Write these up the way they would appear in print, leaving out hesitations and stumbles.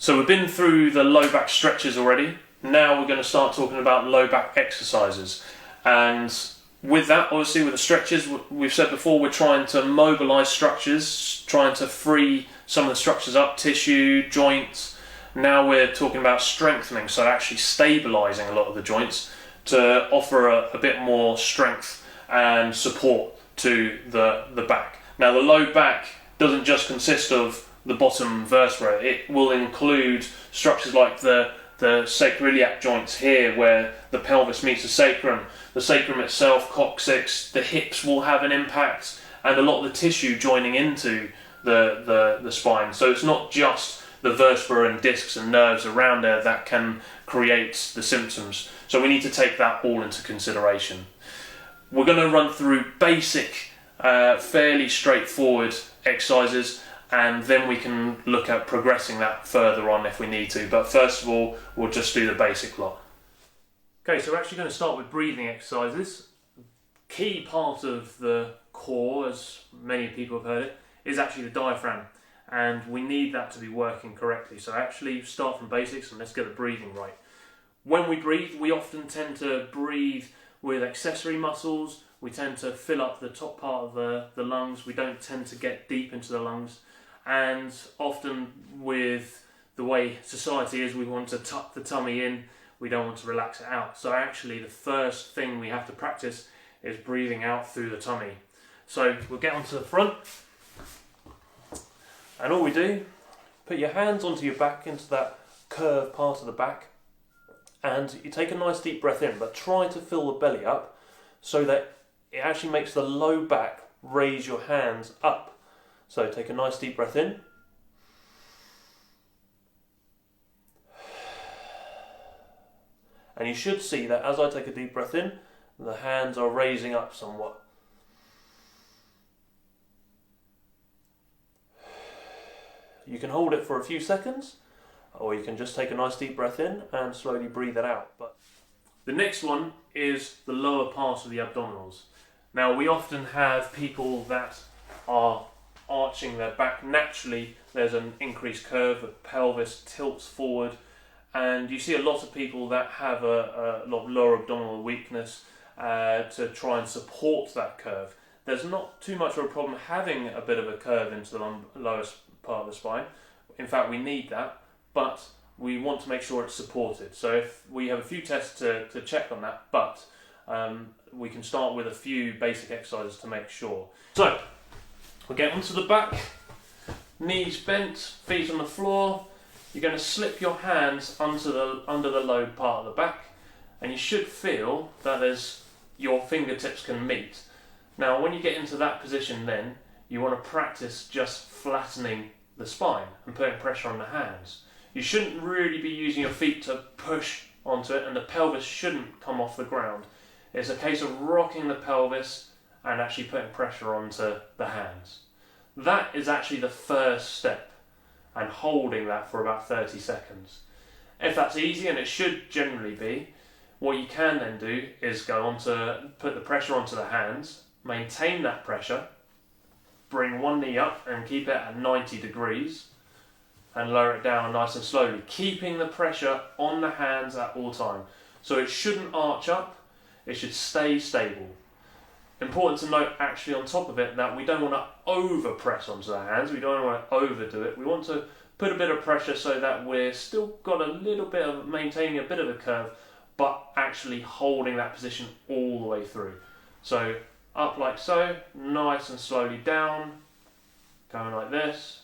So we've been through the low back stretches already. Now we're going to start talking about low back exercises. And with that, obviously with the stretches, we've said before, we're trying to mobilise structures, trying to free some of the structures up, tissue, joints. Now we're talking about strengthening, so actually stabilising a lot of the joints to offer a bit more strength and support to the back. Now the low back doesn't just consist of the bottom vertebra, it will include structures like the sacroiliac joints here where the pelvis meets the sacrum itself, coccyx, the hips will have an impact, and a lot of the tissue joining into the spine. So it's not just the vertebra and discs and nerves around there that can create the symptoms. So we need to take that all into consideration. We're going to run through basic, fairly straightforward exercises, and then we can look at progressing that further on if we need to. But first of all, we'll just do the basic lot. Okay, so we're actually going to start with breathing exercises. Key part of the core, as many people have heard it, is actually the diaphragm. And we need that to be working correctly. So actually start from basics and let's get the breathing right. When we breathe, we often tend to breathe with accessory muscles. We tend to fill up the top part of the lungs. We don't tend to get deep into the lungs. And often with the way society is, we want to tuck the tummy in. We don't want to relax it out. So actually the first thing we have to practice is breathing out through the tummy. So we'll get onto the front. And all we do, put your hands onto your back, into that curved part of the back, and you take a nice deep breath in, but try to fill the belly up so that it actually makes the low back raise your hands up. So take a nice deep breath in. And you should see that as I take a deep breath in, the hands are raising up somewhat. You can hold it for a few seconds, or you can just take a nice deep breath in and slowly breathe it out. But the next one is the lower part of the abdominals. Now we often have people that are arching their back naturally. There's an increased curve, the pelvis tilts forward, and you see a lot of people that have a lot of lower abdominal weakness to try and support that curve. There's not too much of a problem having a bit of a curve into the lowest part of the spine. In fact, we need that, but we want to make sure it's supported. So if we have a few tests to check on that, but we can start with a few basic exercises to make sure. So we'll get onto the back, knees bent, feet on the floor. You're going to slip your hands under the low part of the back, and you should feel that your fingertips can meet. Now when you get into that position, then you want to practice just flattening the spine and putting pressure on the hands. You shouldn't really be using your feet to push onto it, and the pelvis shouldn't come off the ground. It's a case of rocking the pelvis and actually putting pressure onto the hands. That is actually the first step, and holding that for about 30 seconds. If that's easy, and it should generally be, what you can then do is put the pressure onto the hands, maintain that pressure, bring one knee up and keep it at 90 degrees, and lower it down nice and slowly, keeping the pressure on the hands at all time. So it shouldn't arch up, it should stay stable. Important to note actually on top of it that we don't want to over press onto the hands, we don't want to overdo it. We want to put a bit of pressure so that we're still got a little bit of maintaining a bit of a curve, but actually holding that position all the way through. So up like so, nice and slowly down, going like this.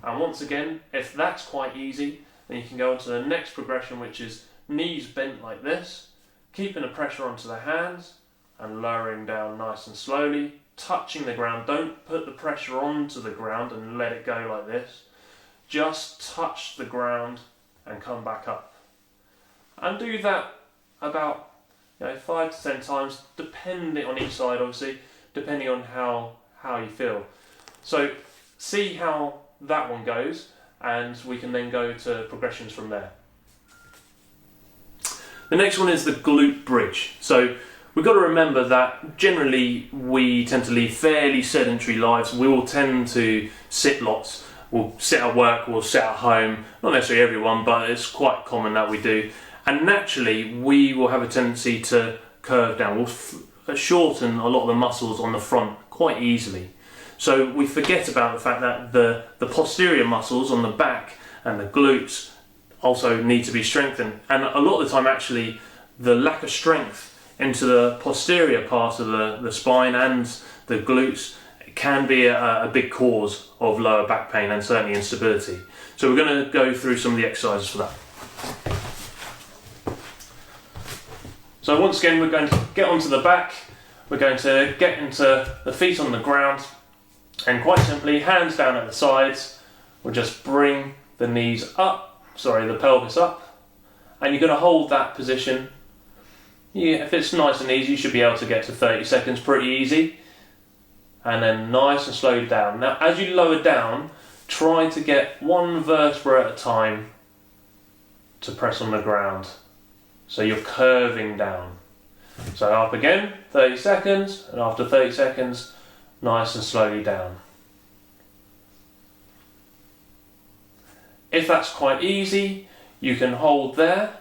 And once again, if that's quite easy, then you can go on to the next progression, which is knees bent like this, keeping the pressure onto the hands and lowering down nice and slowly, touching the ground. Don't put the pressure onto the ground and let it go like this. Just touch the ground and come back up. And do that about 5 to 10 times, depending on each side, obviously, depending on how you feel. So see how that one goes, and we can then go to progressions from there. The next one is the glute bridge. So we've got to remember that generally we tend to lead fairly sedentary lives. We will tend to sit lots. we'll sit at work, we'll sit at home, not necessarily everyone, but it's quite common that we do. And naturally, we will have a tendency to curve down. We'll shorten a lot of the muscles on the front quite easily. So we forget about the fact that the posterior muscles on the back and the glutes also need to be strengthened. And a lot of the time, actually, the lack of strength into the posterior part of the spine and the glutes can be a big cause of lower back pain and certainly instability. So we're going to go through some of the exercises for that. So once again, we're going to get onto the back, we're going to get into the feet on the ground, and quite simply, hands down at the sides, we'll just bring the knees up, the pelvis up, and you're going to hold that position. If it's nice and easy, you should be able to get to 30 seconds pretty easy. And then nice and slowly down. Now, as you lower down, try to get one vertebra at a time to press on the ground. So you're curving down. So up again, 30 seconds, and after 30 seconds, nice and slowly down. If that's quite easy, you can hold there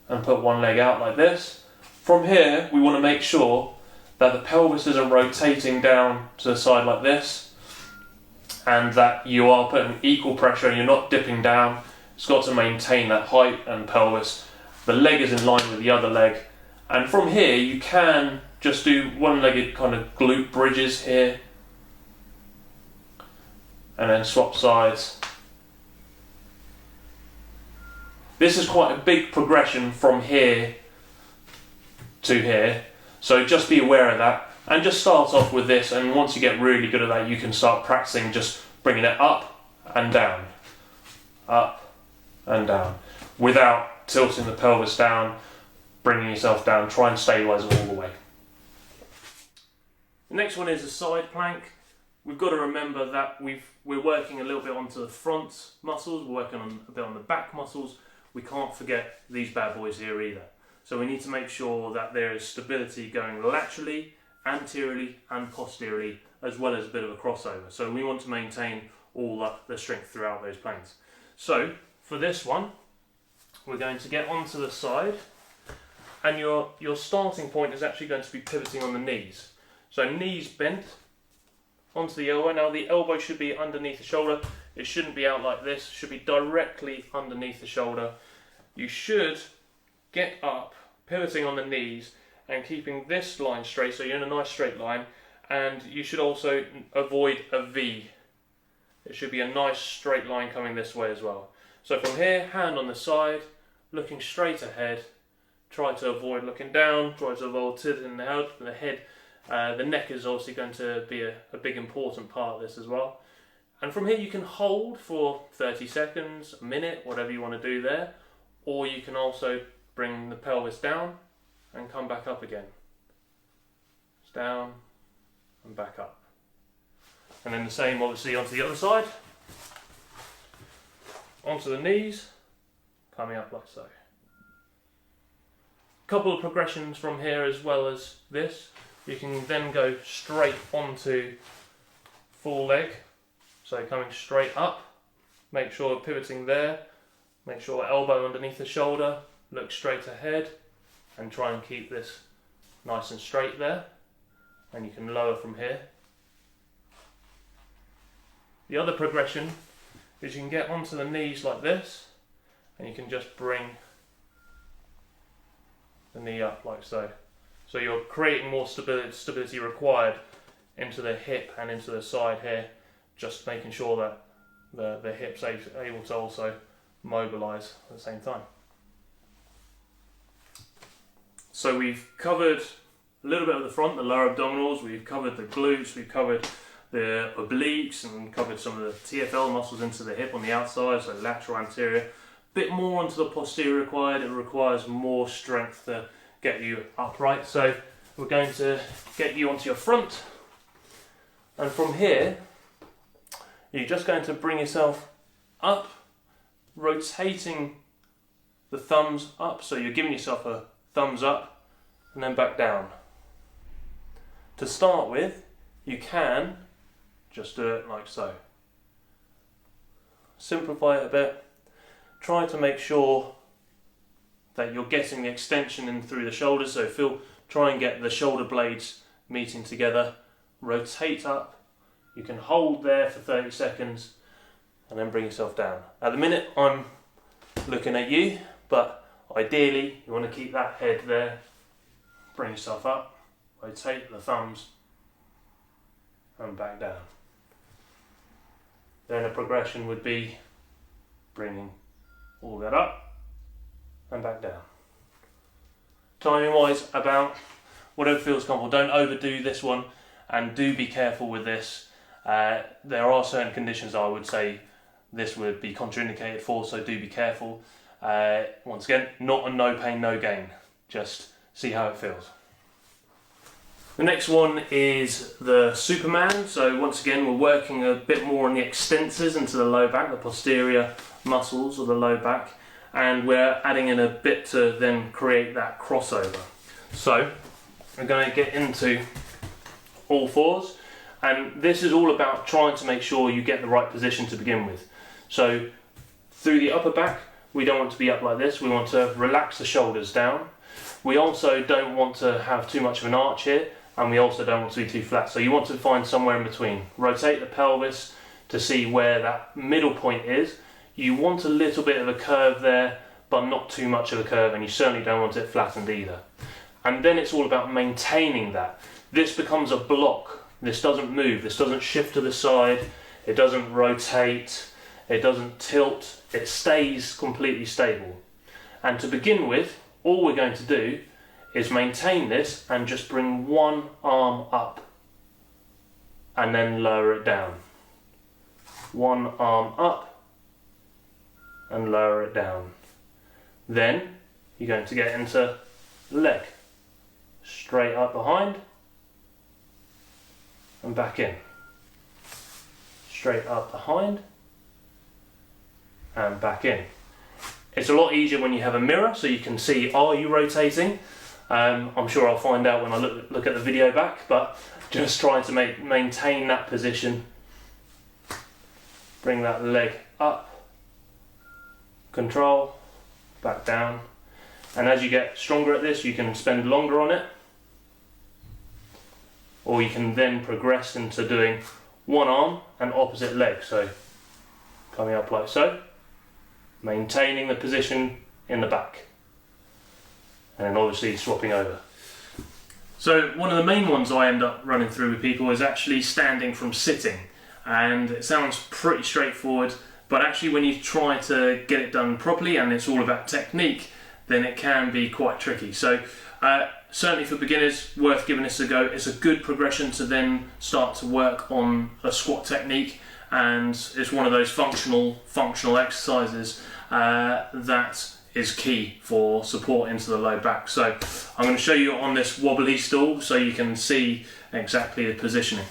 and put one leg out like this. From here, we want to make sure that the pelvis isn't rotating down to the side like this, and that you are putting equal pressure and you're not dipping down. It's got to maintain that height and pelvis. The leg is in line with the other leg. And from here, you can just do one-legged kind of glute bridges here, and then swap sides. This is quite a big progression from here to here, so just be aware of that, and just start off with this, and once you get really good at that, you can start practicing just bringing it up and down, without tilting the pelvis down, bringing yourself down. Try and stabilise it all the way. The next one is a side plank. We've got to remember that we're working a little bit onto the front muscles, we're working a bit on the back muscles. We can't forget these bad boys here either. So we need to make sure that there is stability going laterally, anteriorly and posteriorly, as well as a bit of a crossover. So we want to maintain all the strength throughout those planes. So for this one, we're going to get onto the side, and your starting point is actually going to be pivoting on the knees. So knees bent onto the elbow. Now the elbow should be underneath the shoulder. It shouldn't be out like this. It should be directly underneath the shoulder. You should get up, pivoting on the knees and keeping this line straight, so you're in a nice straight line, and you should also avoid a V. It should be a nice straight line coming this way as well. So from here, hand on the side, looking straight ahead, try to avoid looking down, try to avoid tilting the head. The neck is obviously going to be a big important part of this as well. And from here you can hold for 30 seconds, a minute, whatever you want to do there, or you can also bring the pelvis down and come back up again. It's down and back up. And then the same obviously onto the other side. Onto the knees, coming up like so. Couple of progressions from here as well as this. You can then go straight onto full leg. So coming straight up, make sure pivoting there, make sure elbow underneath the shoulder, look straight ahead, and try and keep this nice and straight there. And you can lower from here. The other progression is you can get onto the knees like this, and you can just bring the knee up like so. So you're creating more stability required into the hip and into the side here, just making sure that the hip's able to also mobilise at the same time. So we've covered a little bit of the front, the lower abdominals, we've covered the glutes, we've covered the obliques, and covered some of the TFL muscles into the hip on the outside, so lateral, anterior. Bit more onto the posterior required. It requires more strength to get you upright. So we're going to get you onto your front, and from here you're just going to bring yourself up, rotating the thumbs up, so you're giving yourself a thumbs up and then back down. To start with, you can just do it like so. Simplify it a bit. Try to make sure that you're getting the extension in through the shoulders, so try and get the shoulder blades meeting together. Rotate up. You can hold there for 30 seconds and then bring yourself down. At the minute I'm looking at you, but ideally you want to keep that head there. Bring yourself up, rotate the thumbs and back down. Then a progression would be bringing all that up and back down. Timing wise, about whatever feels comfortable. Don't overdo this one, and do be careful with this. There are certain conditions I would say this would be contraindicated for, so do be careful. Once again, not a no pain, no gain. Just see how it feels. The next one is the Superman. So once again, we're working a bit more on the extensors into the low back, the posterior muscles of the low back, and we're adding in a bit to then create that crossover. So we're going to get into all fours, and this is all about trying to make sure you get the right position to begin with. So through the upper back, we don't want to be up like this. We want to relax the shoulders down. We also don't want to have too much of an arch here, and we also don't want to be too flat. So you want to find somewhere in between. Rotate the pelvis to see where that middle point is. You want a little bit of a curve there, but not too much of a curve, and you certainly don't want it flattened either. And then it's all about maintaining that. This becomes a block. This doesn't move. This doesn't shift to the side. It doesn't rotate. It doesn't tilt. It stays completely stable. And to begin with, all we're going to do is maintain this and just bring one arm up and then lower it down. One arm up and lower it down. Then you're going to get into leg. Straight up behind and back in. Straight up behind and back in. It's a lot easier when you have a mirror, so you can see, are you rotating? I'm sure I'll find out when I look at the video back, but just trying to maintain that position. Bring that leg up, control, back down. And as you get stronger at this, you can spend longer on it, or you can then progress into doing one arm and opposite leg. So coming up like so, maintaining the position in the back, and then obviously swapping over. So one of the main ones I end up running through with people is actually standing from sitting, and it sounds pretty straightforward, but actually when you try to get it done properly, and it's all about technique, then it can be quite tricky. So certainly for beginners, worth giving this a go. It's a good progression to then start to work on a squat technique, and it's one of those functional exercises that is key for support into the low back. So I'm going to show you on this wobbly stool so you can see exactly the positioning.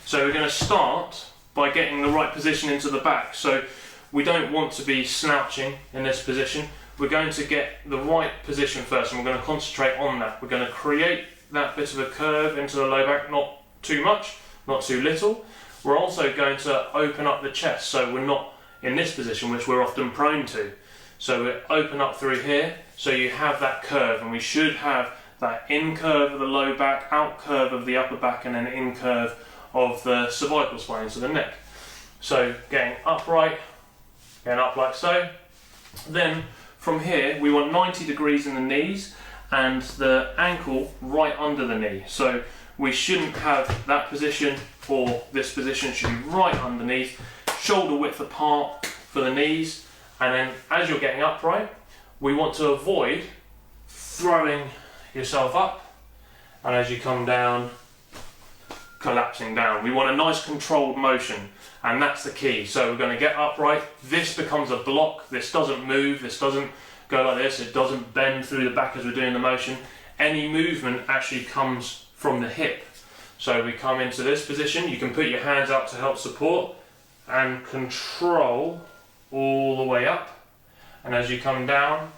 So we're going to start by getting the right position into the back. So we don't want to be slouching in this position. We're going to get the right position first, and we're going to concentrate on that. We're going to create that bit of a curve into the low back, not too much, not too little. We're also going to open up the chest, so we're not in this position, which we're often prone to. So we open up through here, so you have that curve, and we should have that in curve of the low back, out curve of the upper back, and then in curve of the cervical spine, so the neck. So getting upright, getting up like so. Then from here, we want 90 degrees in the knees and the ankle right under the knee. So we shouldn't have that position, or this position should be right underneath, shoulder width apart for the knees. And then as you're getting upright, we want to avoid throwing yourself up, and as you come down, collapsing down. We want a nice controlled motion, and that's the key. So we're going to get upright. This becomes a block. This doesn't move. This doesn't go like this. It doesn't bend through the back as we're doing the motion. Any movement actually comes from the hip. So we come into this position. You can put your hands up to help support and control all the way up. And as you come down,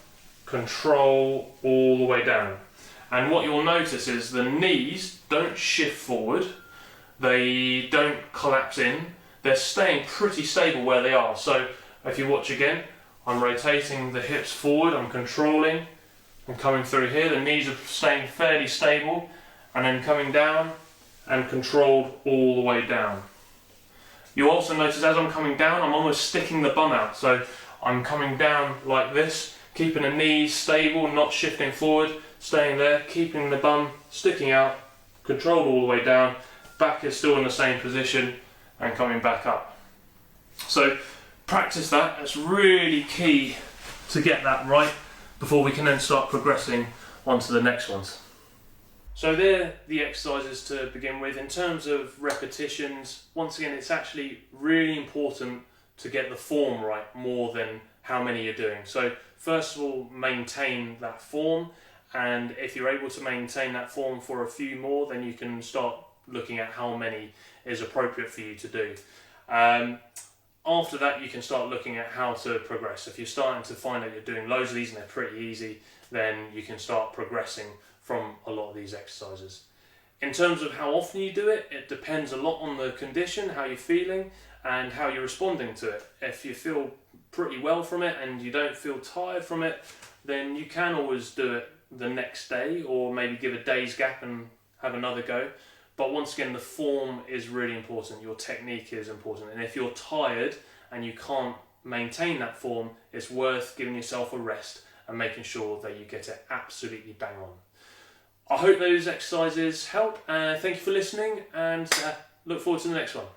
control all the way down. And what you'll notice is the knees don't shift forward, they don't collapse in, they're staying pretty stable where they are. So if you watch again, I'm rotating the hips forward, I'm controlling, I'm coming through here, the knees are staying fairly stable, and then coming down and controlled all the way down. You'll also notice as I'm coming down, I'm almost sticking the bum out. So I'm coming down like this, keeping the knees stable, not shifting forward, staying there, keeping the bum sticking out, controlled all the way down, back is still in the same position, and coming back up. So practice that, it's really key to get that right before we can then start progressing onto the next ones. So they're the exercises to begin with. In terms of repetitions, once again, it's actually really important to get the form right more than how many you're doing. So first of all, maintain that form, and if you're able to maintain that form for a few more, then you can start looking at how many is appropriate for you to do. After that, you can start looking at how to progress. If you're starting to find that you're doing loads of these and they're pretty easy, then you can start progressing from a lot of these exercises. In terms of how often you do it, it depends a lot on the condition, how you're feeling, and how you're responding to it. If you feel pretty well from it and you don't feel tired from it, then you can always do it the next day, or maybe give a day's gap and have another go. But once again, the form is really important, your technique is important, and if you're tired and you can't maintain that form, it's worth giving yourself a rest and making sure that you get it absolutely bang on. I hope those exercises help, and thank you for listening, and look forward to the next one.